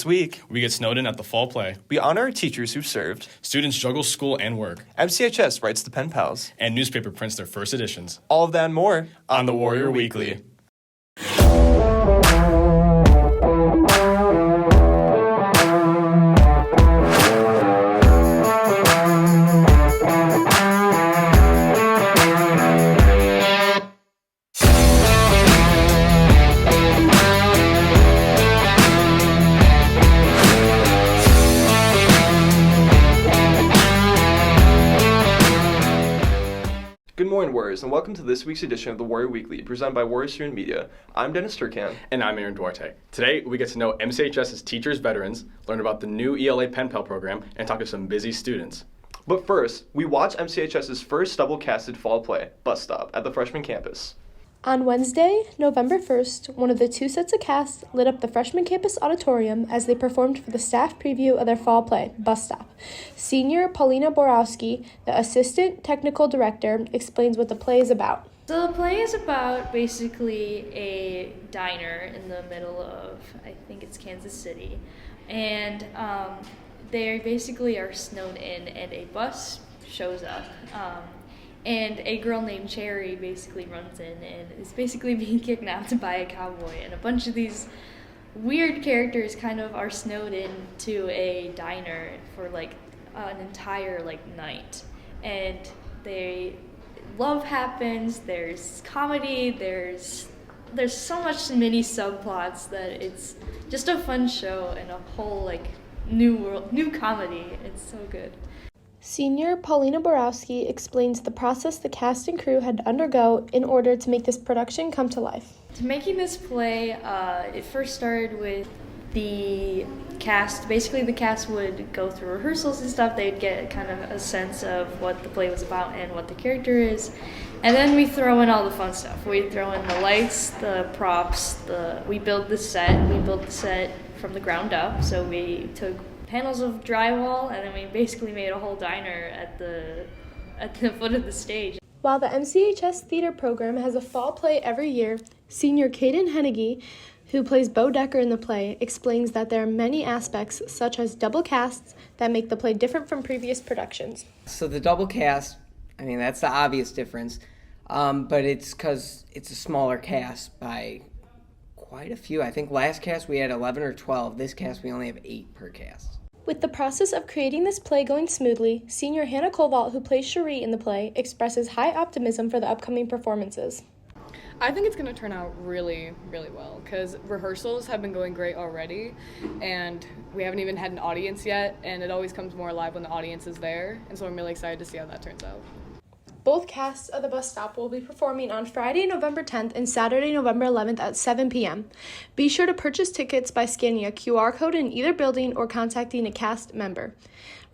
This week, we get snowed in at the fall play. We honor our teachers who've served. Students juggle school and work. MCHS writes the Penpals. And newspaper prints their first editions. All of that and more on the Warrior Weekly. Good morning, Warriors, and welcome to this week's edition of the Warrior Weekly, presented by Warrior Student Media. I'm Dennis Turcan. And I'm Aaron Duarte. Today, we get to know MCHS's teachers, veterans, learn about the new ELA Penpal program, and talk to some busy students. But first, we watch MCHS's first double-casted fall play, Bus Stop, at the freshman campus. On Wednesday, November 1st, one of the two sets of casts lit up the freshman campus auditorium as they performed for the staff preview of their fall play, Bus Stop. Senior Paulina Borowski, the assistant technical director, explains what the play is about. So the play is about basically a diner in the middle of, I think it's Kansas City, and they basically are snowed in and a bus shows up. And a girl named Cherry basically runs in and is basically being kidnapped by a cowboy. And a bunch of these weird characters kind of are snowed in to a diner for like an entire night. And love happens, there's comedy, there's so much mini subplots that it's just a fun show and a whole new comedy. It's so good. Senior Paulina Borowski explains the process the cast and crew had to undergo in order to make this production come to life. To making this play, it first started with the cast. Basically, the cast would go through rehearsals and stuff. They'd get kind of a sense of what the play was about and what the character is. And then we throw in all the fun stuff. We throw in the lights, the props, we build the set. We built the set from the ground up. So we took panels of drywall, and then we basically made a whole diner at the foot of the stage. While the MCHS theater program has a fall play every year, senior Caden Hennege, who plays Bo Decker in the play, explains that there are many aspects, such as double casts, that make the play different from previous productions. So the double cast, that's the obvious difference, but it's because it's a smaller cast by quite a few. I think last cast we had 11 or 12. This cast we only have 8 per cast. With the process of creating this play going smoothly, senior Hannah Koval, who plays Cherie in the play, expresses high optimism for the upcoming performances. I think it's going to turn out really, really well because rehearsals have been going great already, and we haven't even had an audience yet, and it always comes more alive when the audience is there, and so I'm really excited to see how that turns out. Both casts of the Bus Stop will be performing on Friday, November 10th and Saturday, November 11th at 7 p.m. Be sure to purchase tickets by scanning a QR code in either building or contacting a cast member.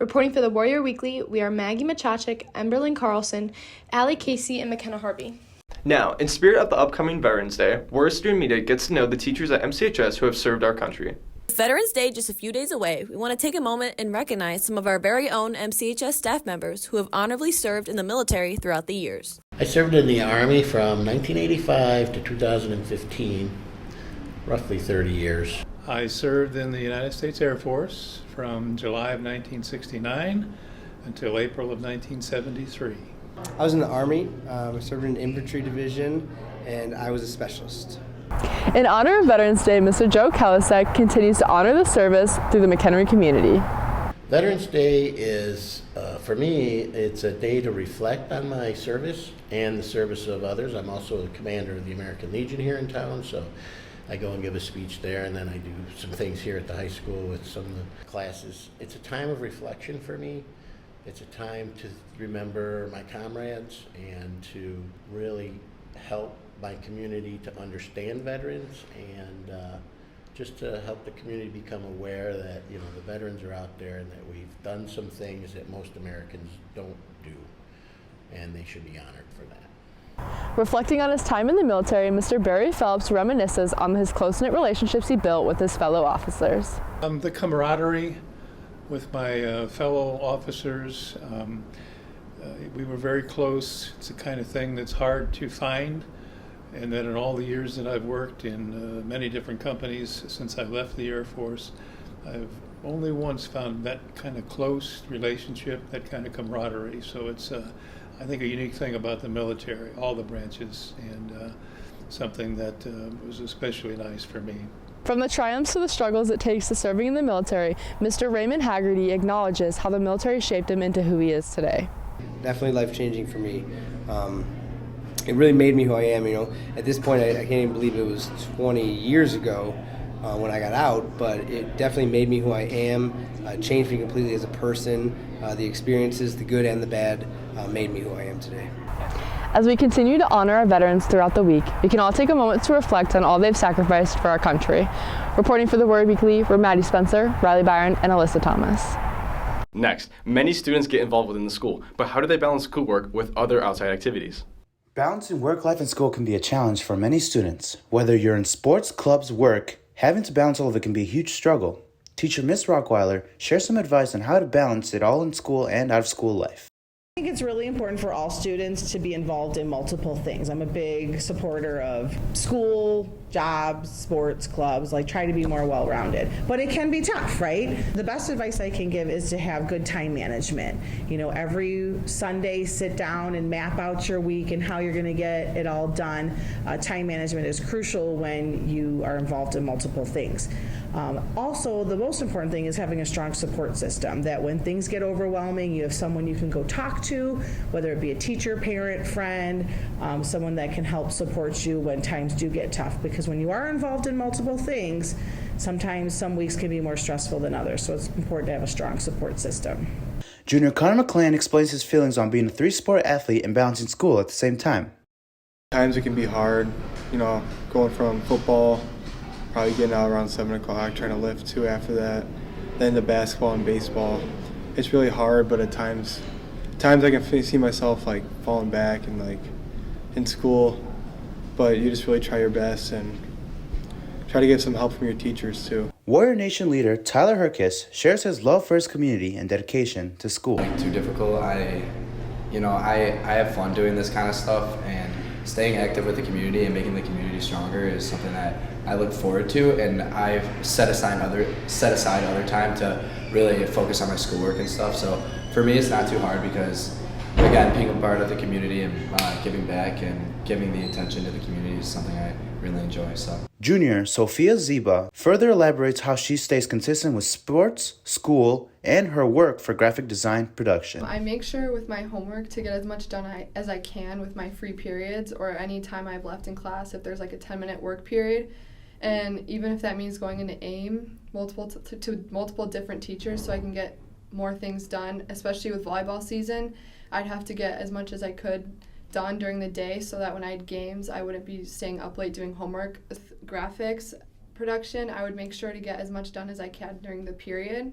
Reporting for the Warrior Weekly, we are Maggie Machachik, Emberlyn Carlson, Allie Casey, and McKenna Harvey. Now, in spirit of the upcoming Veterans Day, Warrior Student Media gets to know the teachers at MCHS who have served our country. With Veterans Day just a few days away, we want to take a moment and recognize some of our very own MCHS staff members who have honorably served in the military throughout the years. I served in the Army from 1985 to 2015, roughly 30 years. I served in the United States Air Force from July of 1969 until April of 1973. I was in the Army. I served in the infantry division, and I was a specialist. In honor of Veterans Day, Mr. Joe Kalasek continues to honor the service through the McHenry community. Veterans Day is, for me, it's a day to reflect on my service and the service of others. I'm also the commander of the American Legion here in town, so I go and give a speech there, and then I do some things here at the high school with some of the classes. It's a time of reflection for me. It's a time to remember my comrades and to really help my community to understand veterans and just to help the community become aware that the veterans are out there and that we've done some things that most Americans don't do, and they should be honored for that. Reflecting on his time in the military, Mr. Barry Phelps reminisces on his close-knit relationships he built with his fellow officers. The camaraderie with my fellow officers, we were very close. It's the kind of thing that's hard to find. And that in all the years that I've worked in many different companies since I left the Air Force, I've only once found that kind of close relationship, that kind of camaraderie. So it's, I think, a unique thing about the military, all the branches, and something that was especially nice for me. From the triumphs to the struggles it takes to serving in the military, Mr. Raymond Haggerty acknowledges how the military shaped him into who he is today. Definitely life-changing for me. It really made me who I am. At this point, I can't even believe it was 20 years ago when I got out, but it definitely made me who I am, changed me completely as a person. The experiences, the good and the bad, made me who I am today. As we continue to honor our veterans throughout the week, we can all take a moment to reflect on all they've sacrificed for our country. Reporting for the Warrior Weekly, we're Maddie Spencer, Riley Byron, and Alyssa Thomas. Next, many students get involved within the school, but how do they balance schoolwork with other outside activities? Balancing work life and school can be a challenge for many students. Whether you're in sports, clubs, work, having to balance all of it can be a huge struggle. Teacher Miss Rockweiler shares some advice on how to balance it all in school and out of school life. I think it's really important for all students to be involved in multiple things. I'm a big supporter of school, jobs, sports, clubs, try to be more well-rounded. But it can be tough, right? The best advice I can give is to have good time management. Every Sunday, sit down and map out your week and how you're going to get it all done. Time management is crucial when you are involved in multiple things. Also, the most important thing is having a strong support system, that when things get overwhelming, you have someone you can go talk to, whether it be a teacher, parent, friend, someone that can help support you when times do get tough. Because when you are involved in multiple things, sometimes some weeks can be more stressful than others, so it's important to have a strong support system. Junior Connor McClain explains his feelings on being a three-sport athlete and balancing school at the same time. Times it can be hard, going from football, probably getting out around 7 o'clock, trying to lift 2 after that, then the basketball and baseball. It's really hard, but at times I can see myself falling back and in school, but you just really try your best and try to get some help from your teachers too. Warrior Nation leader Tyler Herkis shares his love for his community and dedication to school. Too difficult. I have fun doing this kind of stuff, and staying active with the community and making the community stronger is something that I look forward to, and I've set aside other time to really focus on my schoolwork and stuff. So for me, it's not too hard because, again, being a part of the community and giving back and giving the attention to the community is something I really enjoy. So. Junior Sophia Ziba further elaborates how she stays consistent with sports, school, and her work for graphic design production. I make sure with my homework to get as much done as I can with my free periods or any time I've left in class if there's a 10-minute work period. And even if that means going into AIM to multiple different teachers so I can get more things done, especially with volleyball season, I'd have to get as much as I could done during the day so that when I had games, I wouldn't be staying up late doing homework. With graphics production, I would make sure to get as much done as I can during the period,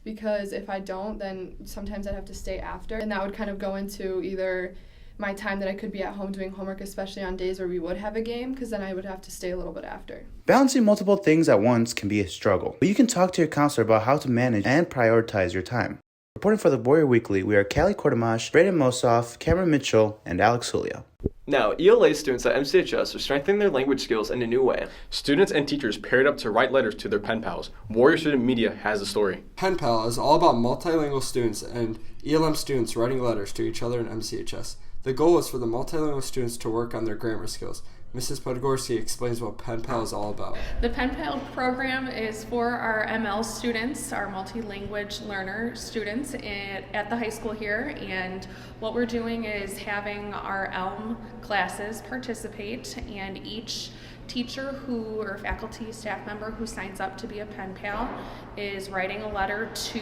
because if I don't, then sometimes I'd have to stay after, and that would kind of go into either my time that I could be at home doing homework, especially on days where we would have a game, because then I would have to stay a little bit after. Balancing multiple things at once can be a struggle, but you can talk to your counselor about how to manage and prioritize your time. Reporting for the Warrior Weekly, we are Callie Kortamash, Brayden Mosoff, Cameron Mitchell, and Alex Julio. Now, ELA students at MCHS are strengthening their language skills in a new way. Students and teachers paired up to write letters to their pen pals. Warrior Student Media has the story. Penpal is all about multilingual students and ELM students writing letters to each other in MCHS. The goal is for the multilingual students to work on their grammar skills. Mrs. Podgorski explains what Penpal is all about. The Penpal program is for our ML students, our multi-language learner students at the high school here, and what we're doing is having our ELM classes participate, and each teacher or faculty staff member who signs up to be a Penpal is writing a letter to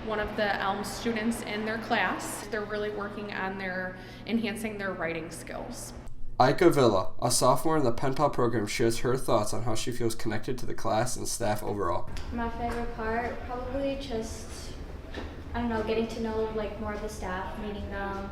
one of the ELM students in their class. They're really working on enhancing their writing skills. Ika Villa, a sophomore in the Penpal program, shares her thoughts on how she feels connected to the class and staff overall. My favorite part, probably just, getting to know more of the staff, meeting them,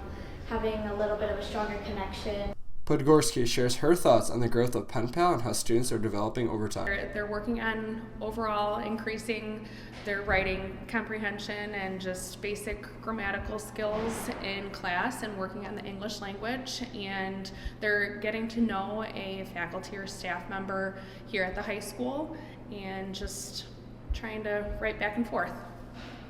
having a little bit of a stronger connection. Podgorski shares her thoughts on the growth of Penpal and how students are developing over time. They're working on overall increasing their writing comprehension and just basic grammatical skills in class and working on the English language, and they're getting to know a faculty or staff member here at the high school and just trying to write back and forth.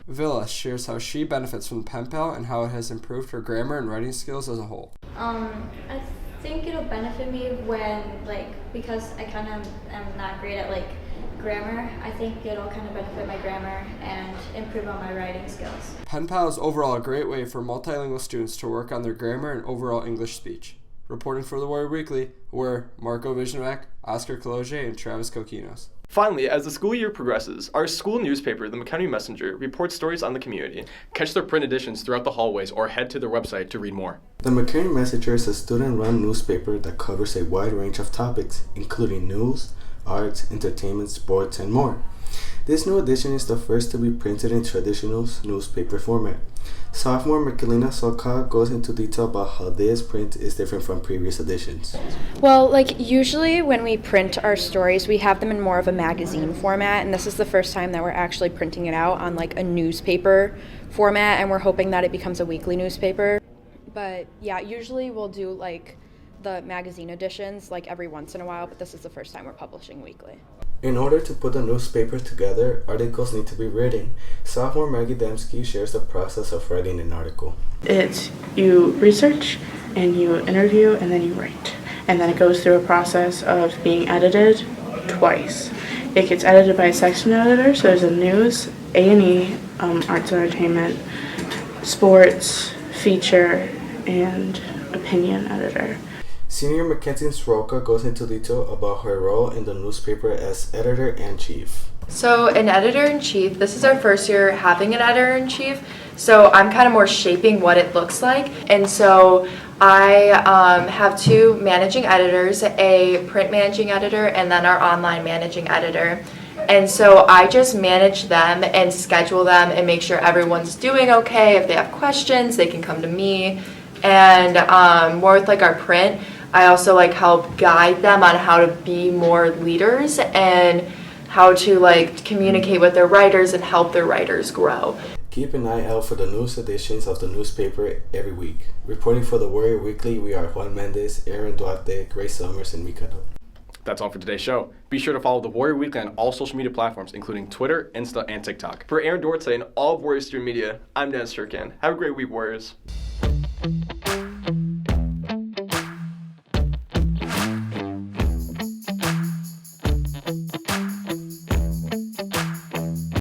Villa shares how she benefits from Penpal and how it has improved her grammar and writing skills as a whole. I think it'll benefit me when, because I kind of am not great at, grammar. I think it'll kind of benefit my grammar and improve on my writing skills. Penpal is overall a great way for multilingual students to work on their grammar and overall English speech. Reporting for the Warrior Weekly were Marco Viznovac, Oscar Kaloje, and Travis Kokinos. Finally, as the school year progresses, our school newspaper, the McHenry Messenger, reports stories on the community. Catch their print editions throughout the hallways or head to their website to read more. The McHenry Messenger is a student-run newspaper that covers a wide range of topics, including news, arts, entertainment, sports, and more. This new edition is the first to be printed in traditional newspaper format. Sophomore Michelina Soka goes into detail about how this print is different from previous editions. Well, usually when we print our stories, we have them in more of a magazine format, and this is the first time that we're actually printing it out on a newspaper format, and we're hoping that it becomes a weekly newspaper. But yeah, usually we'll do the magazine editions every once in a while, but this is the first time we're publishing weekly. In order to put the newspaper together, articles need to be written. Sophomore Maggie Dembski shares the process of writing an article. It's you research and you interview and then you write. And then it goes through a process of being edited twice. It gets edited by a section editor, so there's a news, A&E, arts and entertainment, sports, feature, and opinion editor. Senior Mackenzie Soroka goes into detail about her role in the newspaper as editor-in-chief. So an editor-in-chief, this is our first year having an editor-in-chief, so I'm kind of more shaping what it looks like. And so I have two managing editors, a print managing editor and then our online managing editor. And so I just manage them and schedule them and make sure everyone's doing okay. If they have questions, they can come to me. And more with our print, I also help guide them on how to be more leaders and how to communicate with their writers and help their writers grow. Keep an eye out for the news editions of the newspaper every week. Reporting for the Warrior Weekly, we are Juan Mendez, Aaron Duarte, Grace Summers, and Mikado. That's all for today's show. Be sure to follow the Warrior Weekly on all social media platforms, including Twitter, Insta, and TikTok. For Aaron Duarte and all of Warrior Student Media, I'm Dan Sturcan. Have a great week, Warriors.